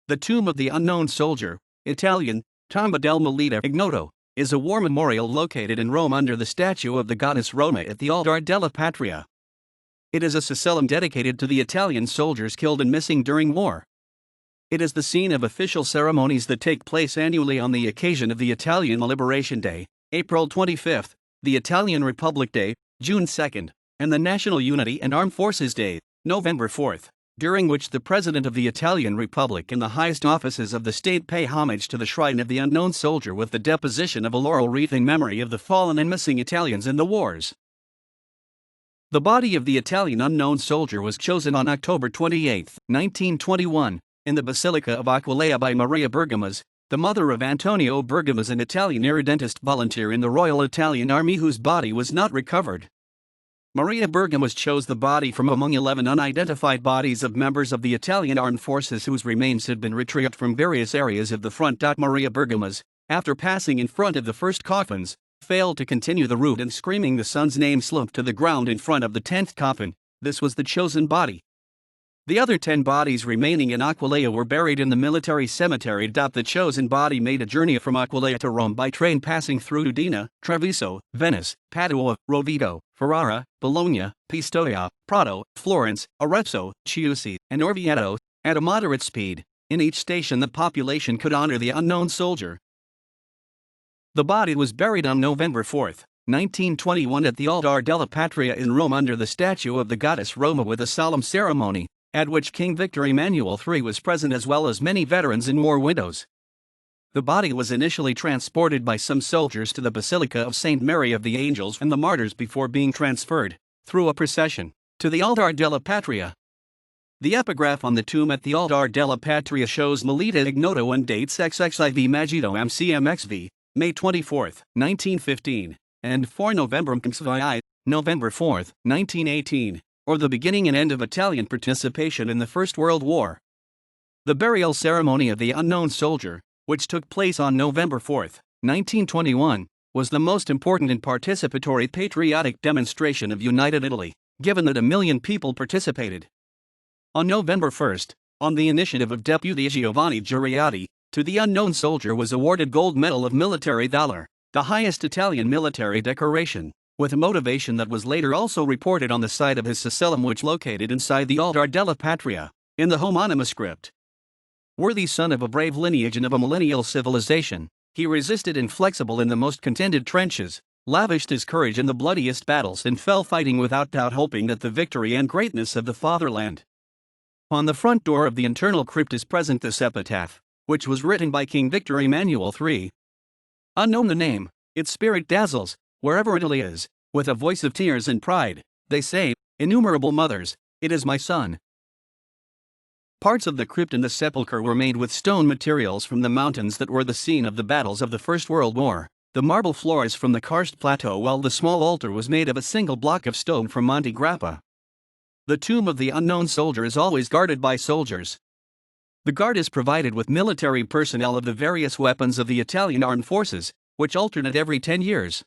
The tomb of the unknown soldier, Italian, Tomba del Milite Ignoto, is a war memorial located in Rome under the statue of the goddess Roma at the Altare della Patria. It is a sacellum dedicated to the Italian soldiers killed and missing during war. It is the scene of official ceremonies that take place annually on the occasion of the Italian Liberation Day, April 25, the Italian Republic Day, June 2, and the National Unity and Armed Forces Day, November 4, during which the President of the Italian Republic and the highest offices of the state pay homage to the shrine of the unknown soldier with the deposition of a laurel wreath in memory of the fallen and missing Italians in the wars. The body of the Italian unknown soldier was chosen on October 28, 1921, in the Basilica of Aquilea by Maria Bergamas, the mother of Antonio Bergamas, an Italian irredentist volunteer in the Royal Italian Army whose body was not recovered. Maria Bergamas chose the body from among 11 unidentified bodies of members of the Italian armed forces whose remains had been retrieved from various areas of the front. Maria Bergamas, after passing in front of the first coffins, failed to continue the route and screaming the son's name slumped to the ground in front of the 10th coffin. This was the chosen body. The other 10 bodies remaining in Aquilea were buried in the military cemetery. The chosen body made a journey from Aquilea to Rome by train passing through Udine, Treviso, Venice, Padua, Roveto, Ferrara, Bologna, Pistoia, Prato, Florence, Arezzo, Chiusi, and Orvieto, at a moderate speed. In each station the population could honor the unknown soldier. The body was buried on November 4, 1921 at the Altare della Patria in Rome under the statue of the goddess Roma with a solemn ceremony, at which King Victor Emmanuel III was present as well as many veterans and war widows. The body was initially transported by some soldiers to the Basilica of St. Mary of the Angels and the Martyrs before being transferred, through a procession, to the Altare della Patria. The epigraph on the tomb at the Altare della Patria shows Milite Ignoto and dates XXIV Magito MCMXV, May 24, 1915, and 4 November MCVI, November 4, 1918, or the beginning and end of Italian participation in the First World War. The burial ceremony of the unknown soldier, which took place on November 4, 1921, was the most important and participatory patriotic demonstration of united Italy, given that 1 million people participated. On November 1, on the initiative of Deputy Giovanni Giuriotti, to the unknown soldier was awarded Gold Medal of Military Valor, the highest Italian military decoration, with a motivation that was later also reported on the side of his sacellum which located inside the Altare della Patria, in the homonymous script. Worthy son of a brave lineage and of a millennial civilization, he resisted inflexible in the most contended trenches, lavished his courage in the bloodiest battles and fell fighting without doubt hoping that the victory and greatness of the fatherland. On the front door of the internal crypt is present this epitaph, which was written by King Victor Emmanuel III. Unknown the name, its spirit dazzles, wherever Italy is, with a voice of tears and pride, they say, innumerable mothers, it is my son. Parts of the crypt and the sepulchre were made with stone materials from the mountains that were the scene of the battles of the First World War, the marble floors from the karst plateau, while the small altar was made of a single block of stone from Monte Grappa. The tomb of the unknown soldier is always guarded by soldiers. The guard is provided with military personnel of the various weapons of the Italian armed forces, which alternate every 10 years.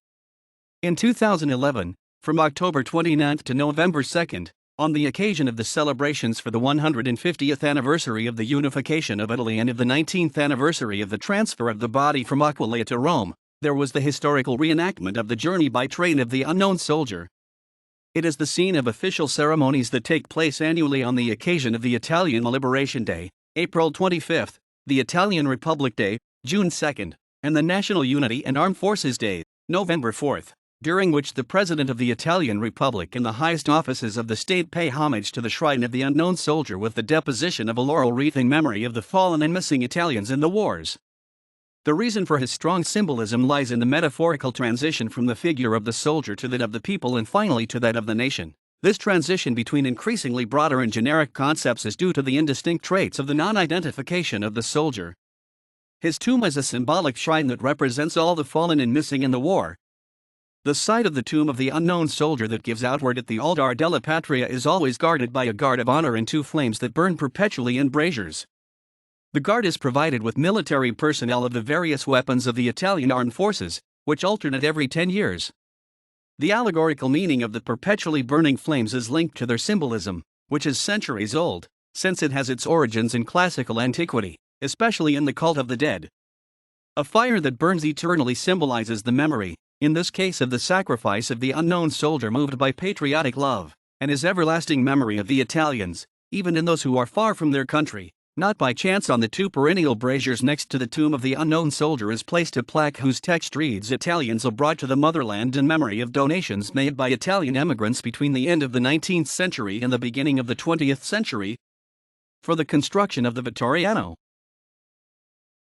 In 2011, from October 29 to November 2, on the occasion of the celebrations for the 150th anniversary of the unification of Italy and of the 19th anniversary of the transfer of the body from Aquilea to Rome, there was the historical reenactment of the journey by train of the unknown soldier. It is the scene of official ceremonies that take place annually on the occasion of the Italian Liberation Day, April 25, the Italian Republic Day, June 2, and the National Unity and Armed Forces Day, November 4, during which the President of the Italian Republic and the highest offices of the state pay homage to the shrine of the unknown soldier with the deposition of a laurel wreath in memory of the fallen and missing Italians in the wars. The reason for his strong symbolism lies in the metaphorical transition from the figure of the soldier to that of the people and finally to that of the nation. This transition between increasingly broader and generic concepts is due to the indistinct traits of the non-identification of the soldier. His tomb is a symbolic shrine that represents all the fallen and missing in the war. The side of the tomb of the unknown soldier that gives outward at the Altare della Patria is always guarded by a guard of honor and 2 flames that burn perpetually in braziers. The guard is provided with military personnel of the various weapons of the Italian armed forces, which alternate every 10 years. The allegorical meaning of the perpetually burning flames is linked to their symbolism, which is centuries old, since it has its origins in classical antiquity. especially in the cult of the dead. A fire that burns eternally symbolizes the memory, in this case of the sacrifice of the unknown soldier moved by patriotic love, and his everlasting memory of the Italians, even in those who are far from their country. Not by chance on the two perennial braziers next to the tomb of the unknown soldier is placed a plaque whose text reads Italians brought to the motherland in memory of donations made by Italian emigrants between the end of the 19th century and the beginning of the 20th century for the construction of the Vittoriano